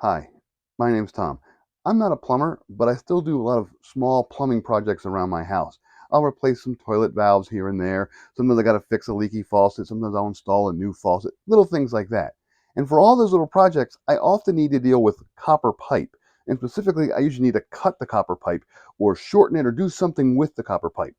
Hi, my name's Tom. I'm not a plumber, but I still do a lot of small plumbing projects around my house. I'll replace some toilet valves here and there. Sometimes I got to fix a leaky faucet. Sometimes I'll install a new faucet, little things like that. And for all those little projects, I often need to deal with copper pipe. And specifically, I usually need to cut the copper pipe or shorten it or do something with the copper pipe.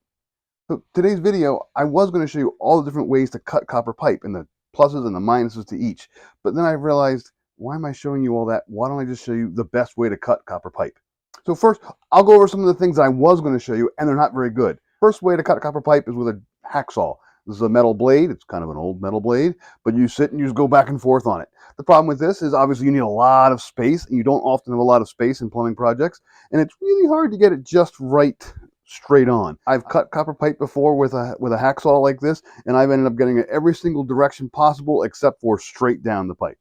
So today's video, I was going to show you all the different ways to cut copper pipe and the pluses and the minuses to each. But then I realized, why am I showing you all that? Why don't I just show you the best way to cut copper pipe? So first, I'll go over some of the things that I was going to show you, and they're not very good. First way to cut copper pipe is with a hacksaw. This is a metal blade. It's kind of an old metal blade, but you sit and you just go back and forth on it. The problem with this is obviously you need a lot of space, and you don't often have a lot of space in plumbing projects, and it's really hard to get it just right straight on. I've cut copper pipe before with a hacksaw like this, and I've ended up getting it every single direction possible except for straight down the pipe.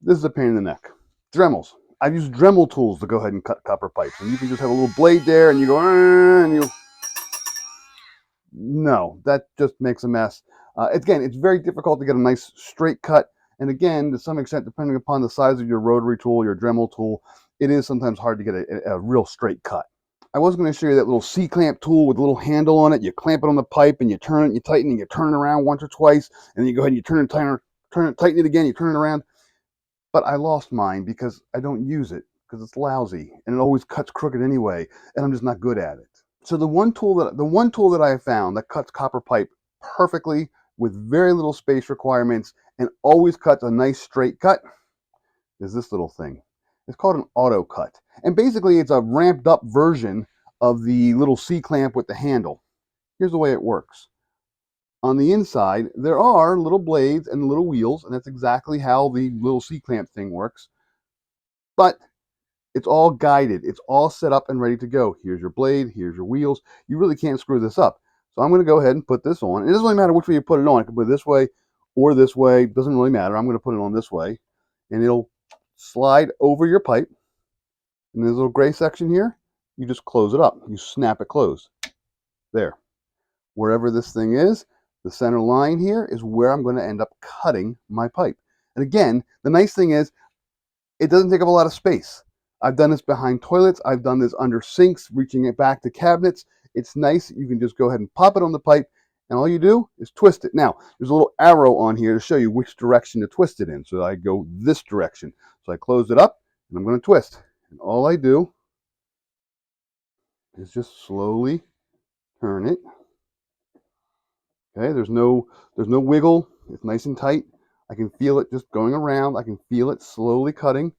This is a pain in the neck. Dremels. I've used Dremel tools to go ahead and cut copper pipe. And you can just have a little blade there and you go, and you... No, that just makes a mess. Again, it's very difficult to get a nice straight cut. And again, to some extent, depending upon the size of your rotary tool, your Dremel tool, it is sometimes hard to get a real straight cut. I was going to show you that little C-clamp tool with a little handle on it. You clamp it on the pipe and you turn it, and you tighten, and you turn it around once or twice, and then you go ahead and you turn it, tighten it again, you turn it around. But I lost mine because I don't use it because it's lousy and it always cuts crooked anyway, and I'm just not good at it. So the one tool that I have found that cuts copper pipe perfectly with very little space requirements and always cuts a nice straight cut is this little thing. It's called an AutoCut. And basically it's a ramped up version of the little C-clamp with the handle. Here's the way it works. On the inside, there are little blades and little wheels, and that's exactly how the little C-clamp thing works. But it's all guided. It's all set up and ready to go. Here's your blade. Here's your wheels. You really can't screw this up. So I'm going to go ahead and put this on. It doesn't really matter which way you put it on. I can put it this way or this way. It doesn't really matter. I'm going to put it on this way, and it'll slide over your pipe. And this little gray section here, you just close it up. You snap it closed. There. Wherever this thing is, the center line here is where I'm going to end up cutting my pipe. And again, the nice thing is it doesn't take up a lot of space. I've done this behind toilets. I've done this under sinks, reaching it back to cabinets. It's nice. You can just go ahead and pop it on the pipe, and all you do is twist it. Now, there's a little arrow on here to show you which direction to twist it in. So I go this direction. So I close it up, and I'm going to twist. And all I do is just slowly turn it. Okay, there's no wiggle. It's nice and tight. I can feel it just going around. I can feel it slowly cutting.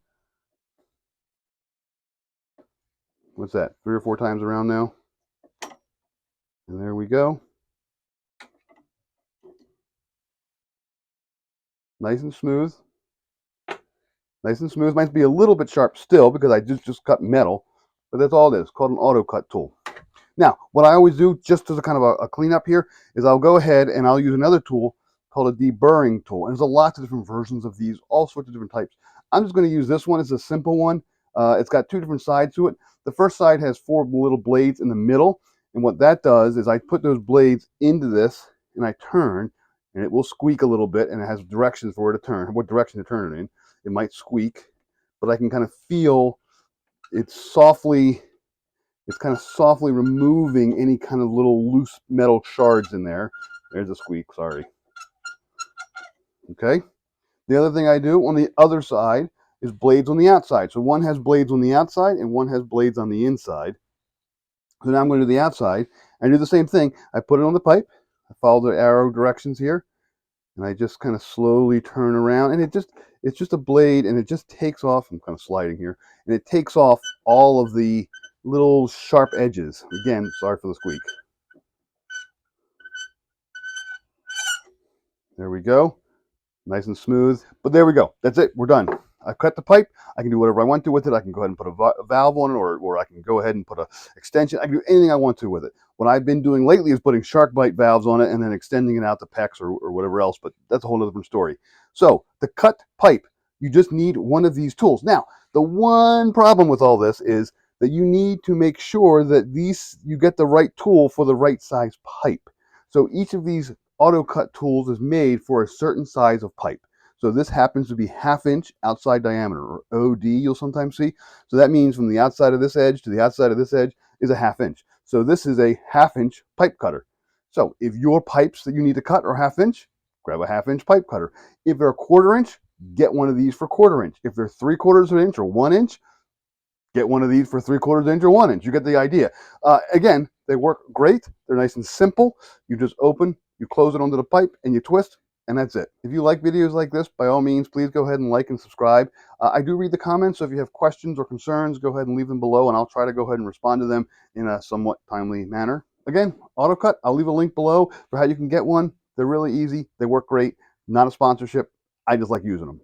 What's that? 3 or 4 times around now. And there we go. Nice and smooth. Nice and smooth. Might be a little bit sharp still because I just cut metal, but that's all it is. It's called an AutoCut tool. Now, what I always do, just as a kind of a cleanup here, is I'll go ahead and I'll use another tool called a deburring tool. And there's a lots of different versions of these, all sorts of different types. I'm just going to use this one. It's a simple one. It's got 2 different sides to it. The first side has 4 little blades in the middle. And what that does is I put those blades into this and I turn, and it will squeak a little bit, and it has directions for where to turn, what direction to turn it in. It might squeak, but I can kind of feel it's kind of softly removing any kind of little loose metal shards in there. There's a squeak, sorry. Okay. The other thing I do on the other side is blades on the outside. So one has blades on the outside and one has blades on the inside. So now I'm going to do the outside. I do the same thing. I put it on the pipe. I follow the arrow directions here, and I just kind of slowly turn around, and it's just a blade, and it just takes off. I'm kind of sliding here, and it takes off all of the little sharp edges. Again, sorry for the squeak. There we go. Nice and smooth. But there we go. That's it. We're done. I've cut the pipe. I can do whatever I want to with it. I can go ahead and put a valve on it, or I can go ahead and put an extension. I can do anything I want to with it. What I've been doing lately is putting shark bite valves on it and then extending it out to PEX or whatever else, but that's a whole different story. So to cut pipe, you just need one of these tools. Now, the one problem with all this is that you need to make sure that you get the right tool for the right size pipe. So each of these AutoCut tools is made for a certain size of pipe. So this happens to be 1/2 inch outside diameter, or OD you'll sometimes see. So that means from the outside of this edge to the outside of this edge is a 1/2 inch. So this is a 1/2 inch pipe cutter. So if your pipes that you need to cut are 1/2 inch, grab a 1/2 inch pipe cutter. If they're 1/4 inch, get one of these for 1/4 inch. If they're 3/4 inch or 1 inch, get one of these for 3/4 inch or 1 inch. You get the idea. Again, they work great. They're nice and simple. You just open, you close it onto the pipe, and you twist, and that's it. If you like videos like this, by all means, please go ahead and like and subscribe. I do read the comments, so if you have questions or concerns, go ahead and leave them below, and I'll try to go ahead and respond to them in a somewhat timely manner. Again, AutoCut, I'll leave a link below for how you can get one. They're really easy. They work great. Not a sponsorship. I just like using them.